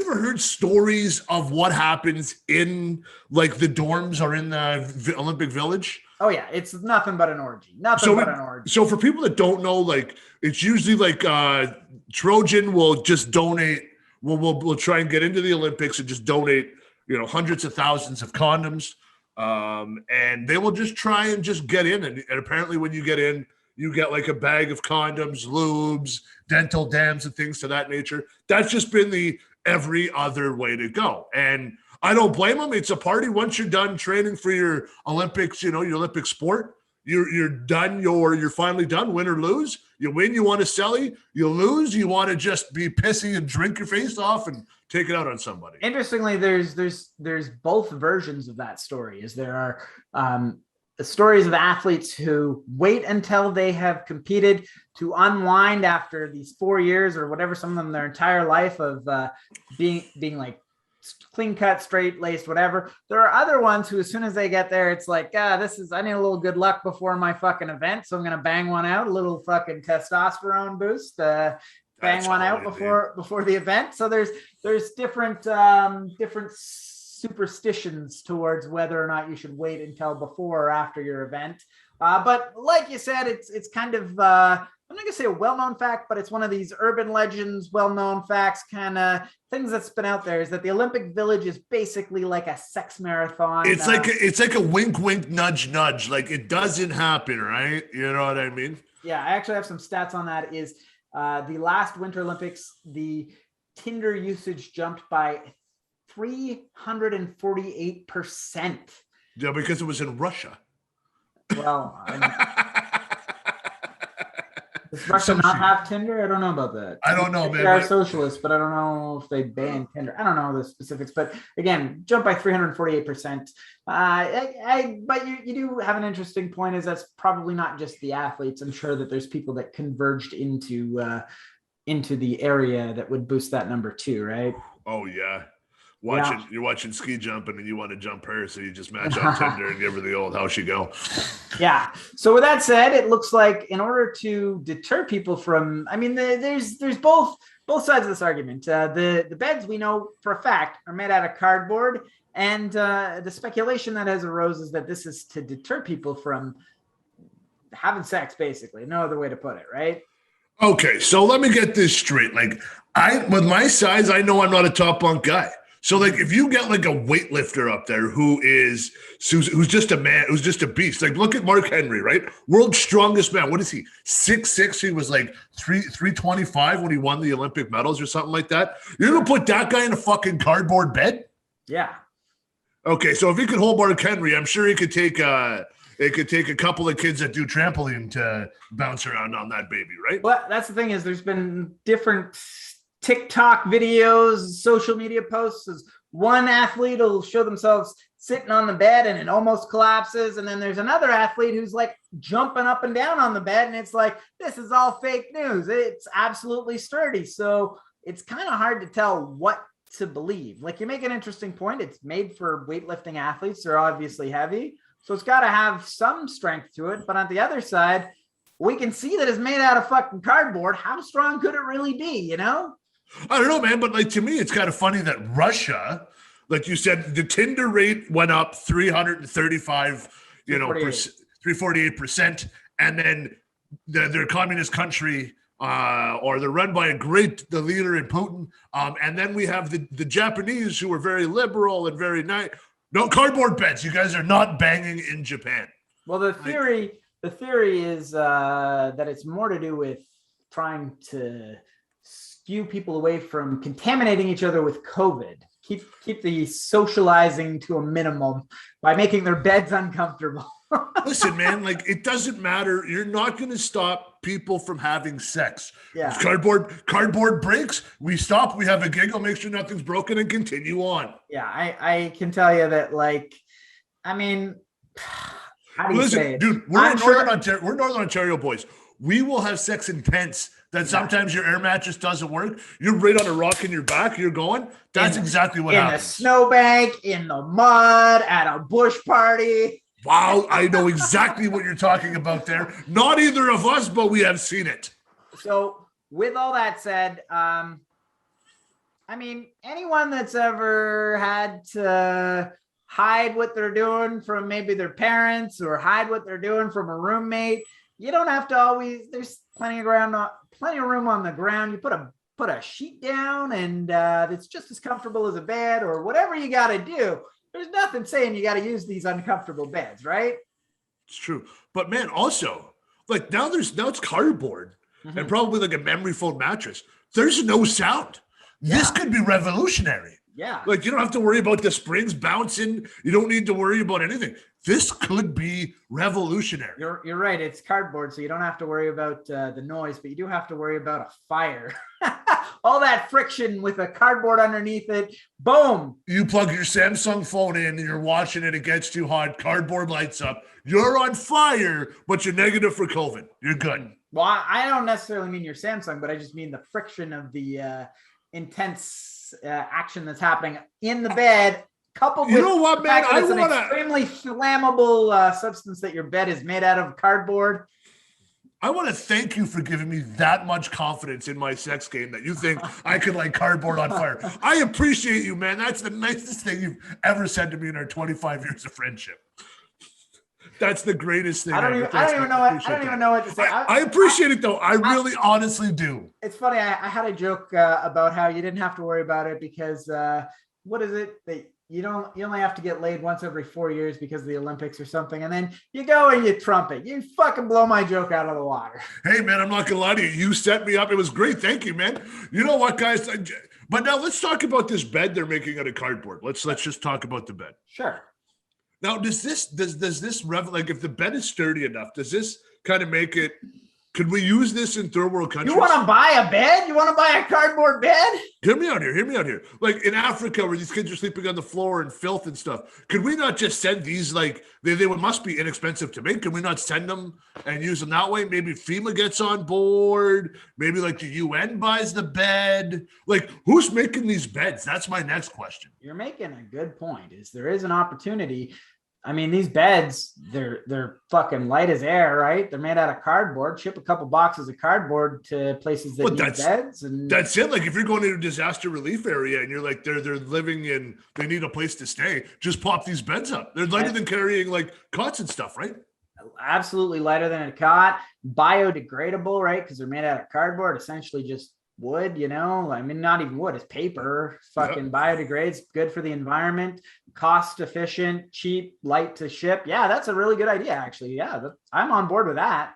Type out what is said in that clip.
ever heard stories of what happens in like the dorms or in the Olympic Village? Oh yeah, it's nothing but an orgy. So for people that don't know, like it's usually like Trojan will just donate. We'll try and get into the Olympics and just donate, hundreds of thousands of condoms, and they will just try and just get in. And apparently, when you get in, you get like a bag of condoms, lubes, dental dams, and things to that nature. That's just been the every other way to go. And I don't blame them. It's a party. Once you're done training for your Olympics, your Olympic sport, you're done. You're finally done. Win or lose, you win. You want to celly. You lose. You want to just be pissy and drink your face off and take it out on somebody. Interestingly, there's both versions of that story. There are stories of athletes who wait until they have competed to unwind after these 4 years or whatever, some of them their entire life of being like clean cut, straight laced, whatever. There are other ones who, as soon as they get there, it's like, I need a little good luck before my fucking event. So I'm going to bang one out, a little fucking testosterone boost, bang one out before the event. So there's different superstitions towards whether or not you should wait until before or after your event. But like you said, it's kind of, I'm not gonna say a well-known fact, but it's one of these urban legends, well-known facts, kind of things that's been out there, is that the Olympic Village is basically like a sex marathon. It's like a wink, wink, nudge, nudge. Like it doesn't happen, right? You know what I mean? Yeah, I actually have some stats on that. Is the last Winter Olympics, the Tinder usage jumped by 348%. Yeah, because it was in Russia. Well, does Russia not have Tinder? I don't know about that. I don't know, man. They are socialists, but I don't know if they ban Tinder. I don't know the specifics, but again, jump by 348%. But you do have an interesting point, is that's probably not just the athletes. I'm sure that there's people that converged into the area that would boost that number too, right? Oh yeah. You're watching ski jumping and you want to jump her, so you just match on Tinder and give her the old how's she go. Yeah. So with that said, it looks like in order to deter people from, there's both sides of this argument. The beds, we know for a fact, are made out of cardboard, and the speculation that has arose is that this is to deter people from having sex, basically. No other way to put it, right? Okay, so let me get this straight. Like with my size, I know I'm not a top bunk guy. So like if you get like a weightlifter up there who's just a man, who's just a beast. Like look at Mark Henry, right? World's strongest man. What is he? 6'6". He was like 325 when he won the Olympic medals or something like that. You're gonna put that guy in a fucking cardboard bed? Yeah. Okay, so if he could hold Mark Henry, I'm sure he could take it could take a couple of kids that do trampoline to bounce around on that baby, right? Well, that's the thing, is there's been different TikTok videos, social media posts. As one athlete will show themselves sitting on the bed and it almost collapses, and then there's another athlete who's like jumping up and down on the bed, and it's like, this is all fake news. It's absolutely sturdy. So it's kind of hard to tell what to believe. Like, you make an interesting point. It's made for weightlifting athletes. They're obviously heavy, so it's got to have some strength to it. But on the other side, we can see that it's made out of fucking cardboard. How strong could it really be, I don't know, man, but like to me, it's kind of funny that Russia, like you said, the Tinder rate went up 348%, and then their communist country, or they're run by the leader in Putin, and then we have the Japanese, who are very liberal and very nice. No cardboard beds. You guys are not banging in Japan. Well, the theory is that it's more to do with trying to skew people away from contaminating each other with COVID. Keep the socializing to a minimum by making their beds uncomfortable. Listen, man, like it doesn't matter. You're not going to stop people from having sex. Yeah. If cardboard breaks, we stop, we have a giggle, make sure nothing's broken, and continue on. Yeah, I can tell you that, like, how do you say it? Dude, we're Northern Ontario boys. We will have sex in tents that sometimes your air mattress doesn't work. You're right on a rock in your back. You're going. That's exactly what happens. In a snowbank, in the mud, at a bush party. Wow, I know exactly what you're talking about there. Not either of us, but we have seen it. So with all that said, I mean, anyone that's ever had to hide what they're doing from maybe their parents or hide what they're doing from a roommate, you don't have to always, there's plenty of room on the ground. You put a sheet down and it's just as comfortable as a bed or whatever you got to do. There's nothing saying you got to use these uncomfortable beds, right? It's true. But man, also, like now it's cardboard and probably like a memory foam mattress. There's no sound. This could be revolutionary. Yeah. Like you don't have to worry about the springs bouncing. You don't need to worry about anything. This could be revolutionary. You're right. It's cardboard, so you don't have to worry about the noise, but you do have to worry about a fire. All that friction with a cardboard underneath it. Boom. You plug your Samsung phone in and you're watching it. It gets too hot. Cardboard lights up. You're on fire, but you're negative for COVID. You're good. Well, I don't necessarily mean your Samsung, but I just mean the friction of the intense action that's happening in the bed, coupled with you know what, man? I an want extremely flammable substance that your bed is made out of cardboard. I want to thank you for giving me that much confidence in my sex game that you think I could light cardboard on fire. I appreciate you, man. That's the nicest thing you've ever said to me in our 25 years of friendship. That's the greatest thing. I don't even know what to say. I appreciate it though. I really honestly do. It's funny. I had a joke about how you didn't have to worry about it because what is it that you only have to get laid once every 4 years because of the Olympics or something, and then you go and you trumpet. You fucking blow my joke out of the water. Hey man, I'm not gonna lie to you. You set me up. It was great. Thank you, man. You know what, guys? But now let's talk about this bed they're making out of cardboard. Let's just talk about the bed. Sure. Now, does this like if the bed is sturdy enough, does this kind of make it? Could we use this in third world countries? You want to buy a bed? You want to buy a cardboard bed? Hear me out here. Like in Africa, where these kids are sleeping on the floor and filth and stuff, could we not just send these? Like they must be inexpensive to make. Can we not send them and use them that way? Maybe FEMA gets on board. Maybe like the UN buys the bed. Like who's making these beds? That's my next question. You're making a good point. There is an opportunity. I mean, these beds, they're fucking light as air, right? They're made out of cardboard. Ship a couple boxes of cardboard to places that need beds, and that's it. Like if you're going to a disaster relief area and you're like they're living in, they need a place to stay. Just pop these beds up. They're lighter than carrying like cots and stuff, right? Absolutely lighter than a cot. Biodegradable, right? Because they're made out of cardboard, essentially just wood, I mean, not even wood, it's paper. Fucking biodegrades, good for the environment, cost efficient, cheap, light to ship. Yeah, that's a really good idea, actually. Yeah, I'm on board with that.